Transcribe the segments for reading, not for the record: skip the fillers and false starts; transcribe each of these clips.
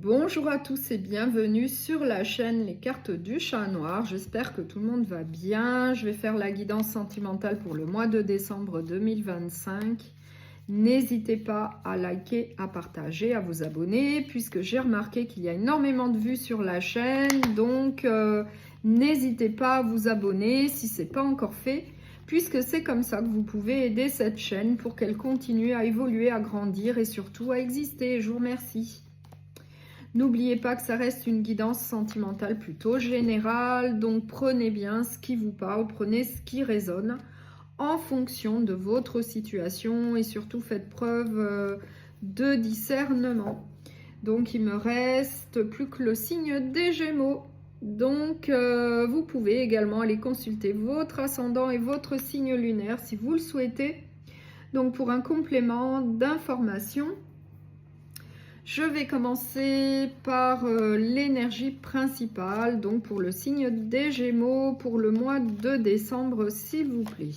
Bonjour à tous et bienvenue sur la chaîne Les Cartes du Chat Noir. J'espère que tout le monde va bien. Je vais faire la guidance sentimentale pour le mois de décembre 2025. N'hésitez pas à liker, à partager, à vous abonner puisque j'ai remarqué qu'il y a énormément de vues sur la chaîne. Donc, n'hésitez pas à vous abonner si ce n'est pas encore fait, puisque c'est comme ça que vous pouvez aider cette chaîne pour qu'elle continue à évoluer, à grandir et surtout à exister. Je vous remercie. N'oubliez pas que ça reste une guidance sentimentale plutôt générale, donc prenez bien ce qui vous parle, prenez ce qui résonne en fonction de votre situation et surtout faites preuve de discernement. Donc il me reste plus que le signe des Gémeaux. Donc vous pouvez également aller consulter votre ascendant et votre signe lunaire si vous le souhaitez. Donc pour un complément d'information, je vais commencer par l'énergie principale, donc pour le signe des Gémeaux, pour le mois de décembre, s'il vous plaît.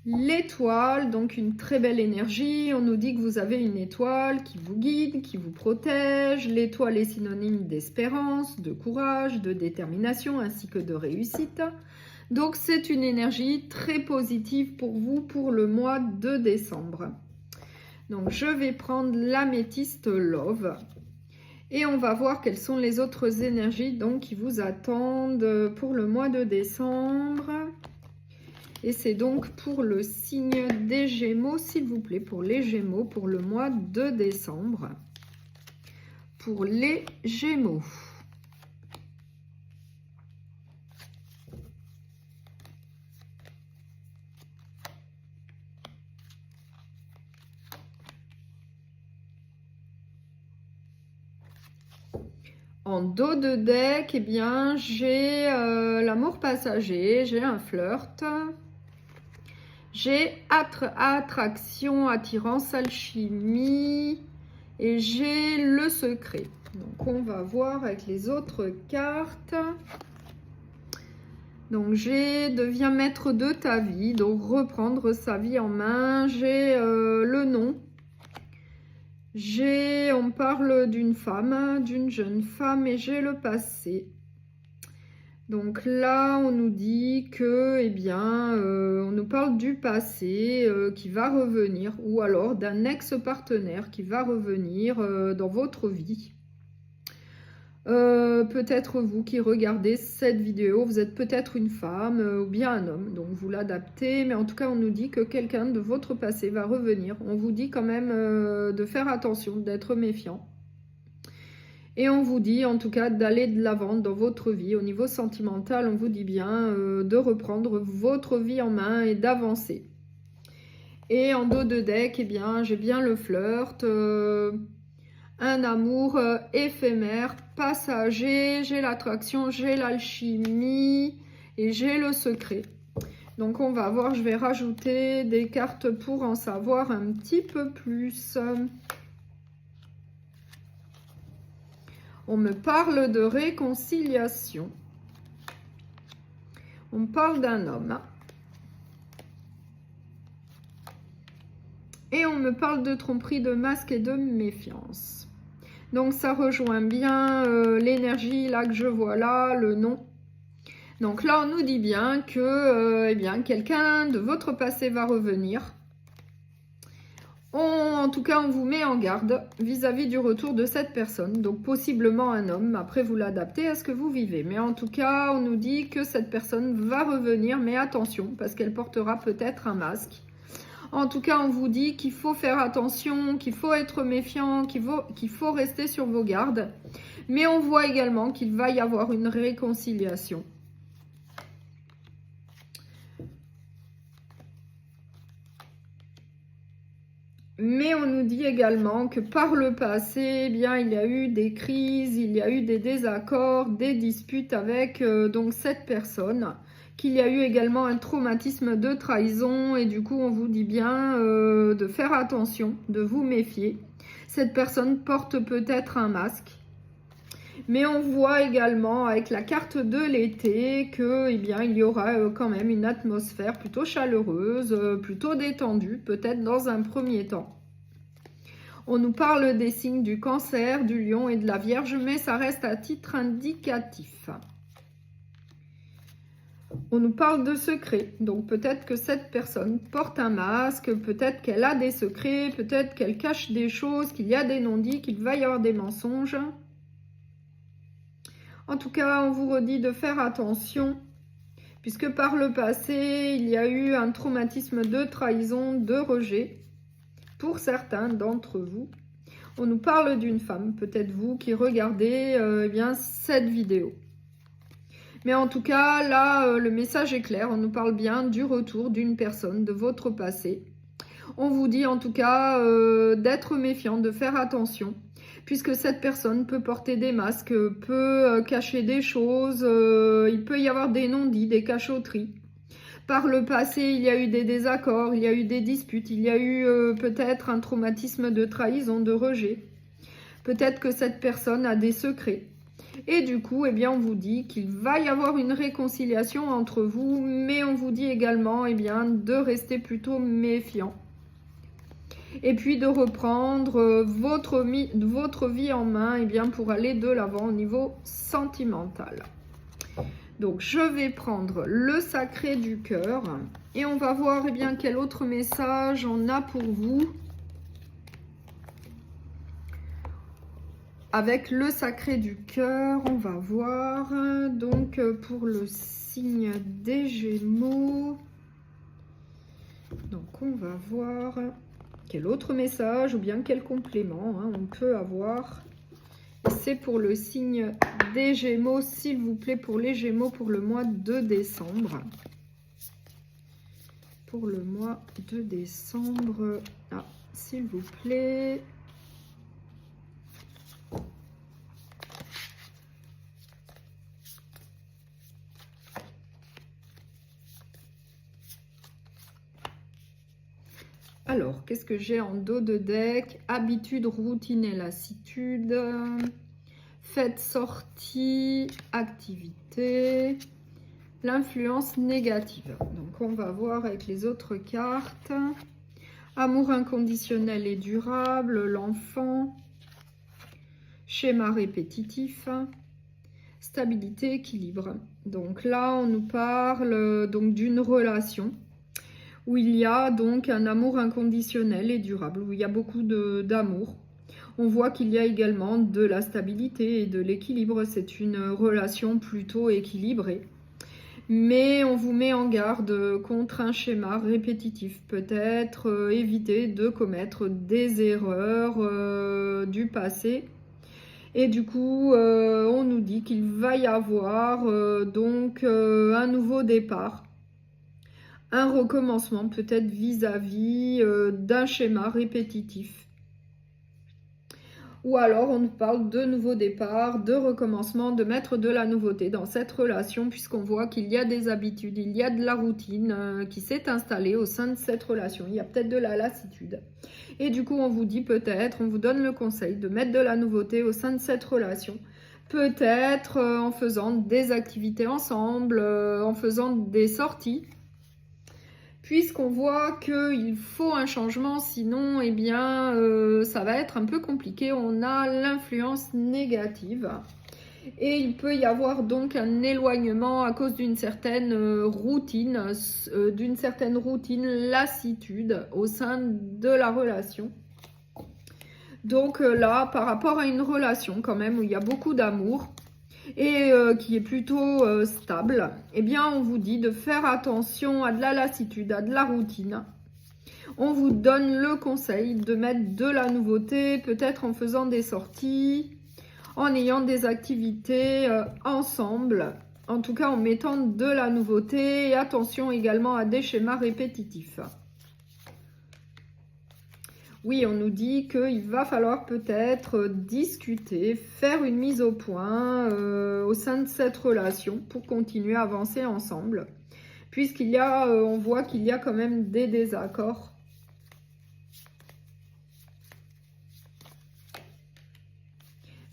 L'étoile, donc une très belle énergie. On nous dit que vous avez une étoile qui vous guide, qui vous protège. L'étoile est synonyme d'espérance, de courage, de détermination, ainsi que de réussite. Donc c'est une énergie très positive pour vous pour le mois de décembre. Donc, je vais prendre l'améthyste Love et on va voir quelles sont les autres énergies donc, qui vous attendent pour le mois de décembre. Et c'est donc pour le signe des Gémeaux, s'il vous plaît, pour les Gémeaux, pour le mois de décembre. Pour les Gémeaux. En dos de deck, eh bien, j'ai l'amour passager, j'ai un flirt, j'ai attraction, attirance, alchimie et j'ai le secret. Donc, on va voir avec les autres cartes. Donc, j'ai deviens maître de ta vie, donc reprendre sa vie en main. J'ai le nom. On parle d'une femme, d'une jeune femme, et j'ai le passé. Donc là, on nous dit que, eh bien, on nous parle du passé qui va revenir, ou alors d'un ex-partenaire qui va revenir dans votre vie. Peut-être vous qui regardez cette vidéo, vous êtes peut-être une femme ou bien un homme, donc vous l'adaptez, mais en tout cas on nous dit que quelqu'un de votre passé va revenir. On vous dit quand même de faire attention, d'être méfiant. Et on vous dit en tout cas d'aller de l'avant dans votre vie. Au niveau sentimental, on vous dit bien de reprendre votre vie en main et d'avancer. Et en dos de deck, eh bien, j'ai bien le flirt, un amour éphémère, passager, j'ai l'attraction, j'ai l'alchimie et j'ai le secret. Donc on va voir, je vais rajouter des cartes pour en savoir un petit peu plus. On me parle de réconciliation. On parle d'un homme. Et on me parle de tromperie, de masque et de méfiance. Donc ça rejoint bien l'énergie là que je vois là, le nom. Donc là on nous dit bien que eh bien, quelqu'un de votre passé va revenir. En tout cas on vous met en garde vis-à-vis du retour de cette personne. Donc possiblement un homme, après vous l'adaptez à ce que vous vivez. Mais en tout cas on nous dit que cette personne va revenir, mais attention parce qu'elle portera peut-être un masque. En tout cas, on vous dit qu'il faut faire attention, qu'il faut être méfiant, qu'il faut rester sur vos gardes. Mais on voit également qu'il va y avoir une réconciliation. Mais on nous dit également que par le passé, eh bien, il y a eu des crises, il y a eu des désaccords, des disputes avec donc cette personne. Qu'il y a eu également un traumatisme de trahison et du coup on vous dit bien de faire attention, de vous méfier. Cette personne porte peut-être un masque, mais on voit également avec la carte de l'été que eh bien, il y aura quand même une atmosphère plutôt chaleureuse, plutôt détendue, peut-être dans un premier temps. On nous parle des signes du Cancer, du Lion et de la Vierge, mais ça reste à titre indicatif. On nous parle de secrets, donc peut-être que cette personne porte un masque, peut-être qu'elle a des secrets, peut-être qu'elle cache des choses, qu'il y a des non-dits, qu'il va y avoir des mensonges. En tout cas, on vous redit de faire attention, puisque par le passé, il y a eu un traumatisme de trahison, de rejet, pour certains d'entre vous. On nous parle d'une femme, peut-être vous qui regardez eh bien, cette vidéo. Mais en tout cas, là, le message est clair. On nous parle bien du retour d'une personne de votre passé. On vous dit en tout cas d'être méfiant, de faire attention, puisque cette personne peut porter des masques, peut cacher des choses, il peut y avoir des non-dits, des cachotteries. Par le passé, il y a eu des désaccords, il y a eu des disputes, il y a eu peut-être un traumatisme de trahison, de rejet. Peut-être que cette personne a des secrets. Et du coup, eh bien, on vous dit qu'il va y avoir une réconciliation entre vous, mais on vous dit également eh bien, de rester plutôt méfiant. Et puis de reprendre votre vie en main eh bien, pour aller de l'avant au niveau sentimental. Donc, je vais prendre le sacré du cœur et on va voir eh bien, quel autre message on a pour vous. Avec le sacré du cœur, on va voir donc pour le signe des Gémeaux. Donc on va voir quel autre message ou bien quel complément on peut avoir. C'est pour le signe des Gémeaux, s'il vous plaît, pour les Gémeaux pour le mois de décembre. Pour le mois de décembre, s'il vous plaît. Alors, qu'est-ce que j'ai en dos de deck? Habitude, routine et lassitude. Fête, sortie, activité. L'influence négative. Donc, on va voir avec les autres cartes. Amour inconditionnel et durable. L'enfant. Schéma répétitif. Stabilité, équilibre. Donc là, on nous parle donc d'une relation où il y a donc un amour inconditionnel et durable, où il y a beaucoup d'amour. On voit qu'il y a également de la stabilité et de l'équilibre. C'est une relation plutôt équilibrée. Mais on vous met en garde contre un schéma répétitif. Peut-être éviter de commettre des erreurs du passé. Et du coup, on nous dit qu'il va y avoir donc un nouveau départ. Un recommencement peut-être vis-à-vis d'un schéma répétitif. Ou alors on nous parle de nouveau départ, de recommencement, de mettre de la nouveauté dans cette relation, puisqu'on voit qu'il y a des habitudes, il y a de la routine qui s'est installée au sein de cette relation. Il y a peut-être de la lassitude. Et du coup, on vous dit peut-être, on vous donne le conseil de mettre de la nouveauté au sein de cette relation. Peut-être en faisant des activités ensemble, en faisant des sorties. Puisqu'on voit qu'il faut un changement, sinon, eh bien, ça va être un peu compliqué. On a l'influence négative. Et il peut y avoir donc un éloignement à cause d'une certaine routine, lassitude au sein de la relation. Donc là, par rapport à une relation quand même où il y a beaucoup d'amour, et qui est plutôt stable, eh bien on vous dit de faire attention à de la lassitude, à de la routine. On vous donne le conseil de mettre de la nouveauté, peut-être en faisant des sorties, en ayant des activités ensemble, en tout cas en mettant de la nouveauté, et attention également à des schémas répétitifs. Oui, on nous dit qu'il va falloir peut-être discuter, faire une mise au point au sein de cette relation pour continuer à avancer ensemble. Puisqu'il y a, on voit qu'il y a quand même des désaccords.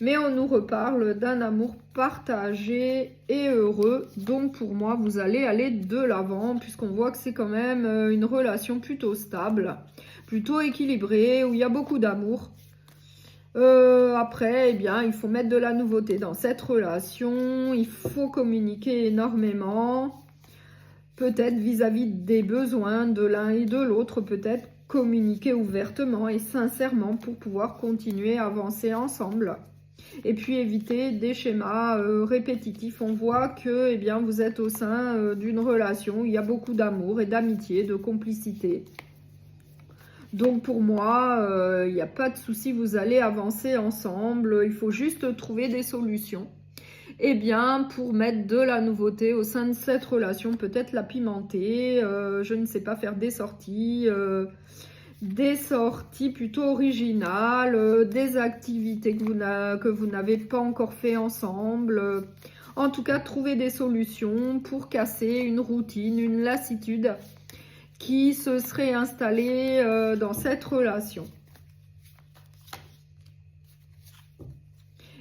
Mais on nous reparle d'un amour partagé et heureux. Donc pour moi, vous allez aller de l'avant puisqu'on voit que c'est quand même une relation plutôt stable, plutôt équilibrée, où il y a beaucoup d'amour. Après, eh bien, il faut mettre de la nouveauté dans cette relation. Il faut communiquer énormément. Peut-être vis-à-vis des besoins de l'un et de l'autre. Peut-être communiquer ouvertement et sincèrement pour pouvoir continuer à avancer ensemble. Et puis éviter des schémas répétitifs. On voit que eh bien, vous êtes au sein d'une relation où il y a beaucoup d'amour et d'amitié, de complicité. Donc pour moi, il n'y a pas de souci, vous allez avancer ensemble. Il faut juste trouver des solutions. Eh bien, pour mettre de la nouveauté au sein de cette relation, peut-être la pimenter, je ne sais pas, faire des sorties plutôt originales, des activités que vous n'avez pas encore fait ensemble. En tout cas, trouver des solutions pour casser une routine, une lassitude qui se serait installée dans cette relation.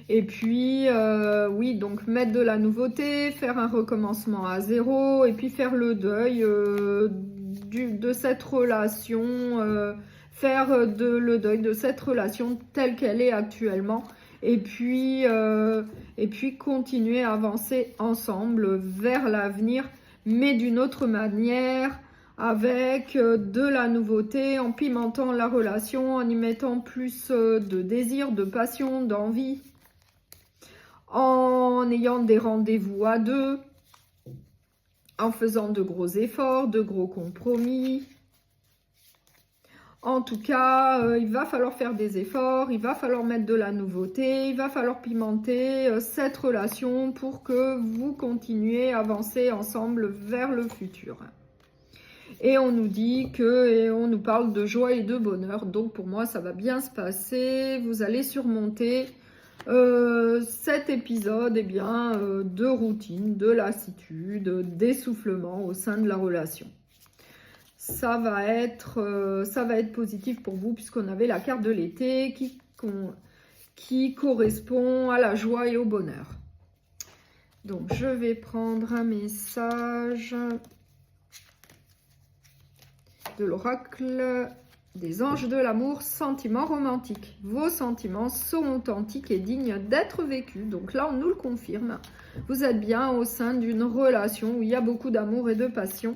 Et puis, oui, donc mettre de la nouveauté, faire un recommencement à zéro, et puis faire le deuil de cette relation, faire le deuil de cette relation telle qu'elle est actuellement, et puis continuer à avancer ensemble vers l'avenir, mais d'une autre manière, avec de la nouveauté, en pimentant la relation, en y mettant plus de désir, de passion, d'envie, en ayant des rendez-vous à deux, en faisant de gros efforts, de gros compromis. En tout cas, il va falloir faire des efforts, il va falloir mettre de la nouveauté, il va falloir pimenter cette relation pour que vous continuiez à avancer ensemble vers le futur. Et on nous dit et on nous parle de joie et de bonheur. Donc pour moi, ça va bien se passer. Vous allez surmonter cet épisode eh bien, de routine, de lassitude, d'essoufflement au sein de la relation. Ça va être positif pour vous puisqu'on avait la carte de l'été qui correspond à la joie et au bonheur. Donc je vais prendre un message de l'oracle des anges de l'amour, sentiments romantiques. Vos sentiments sont authentiques et dignes d'être vécus. Donc là, on nous le confirme. Vous êtes bien au sein d'une relation où il y a beaucoup d'amour et de passion.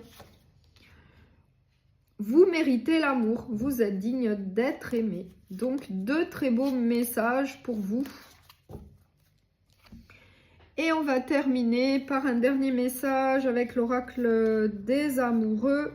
Vous méritez l'amour. Vous êtes digne d'être aimé. Donc, deux très beaux messages pour vous. Et on va terminer par un dernier message avec l'oracle des amoureux.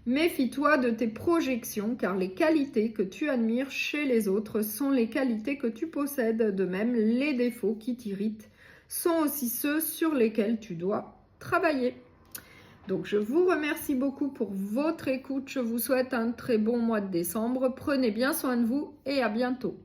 Méfie-toi de tes projections, car les qualités que tu admires chez les autres sont les qualités que tu possèdes. De même, les défauts qui t'irritent sont aussi ceux sur lesquels tu dois travailler. Donc, je vous remercie beaucoup pour votre écoute. Je vous souhaite un très bon mois de décembre. Prenez bien soin de vous et à bientôt.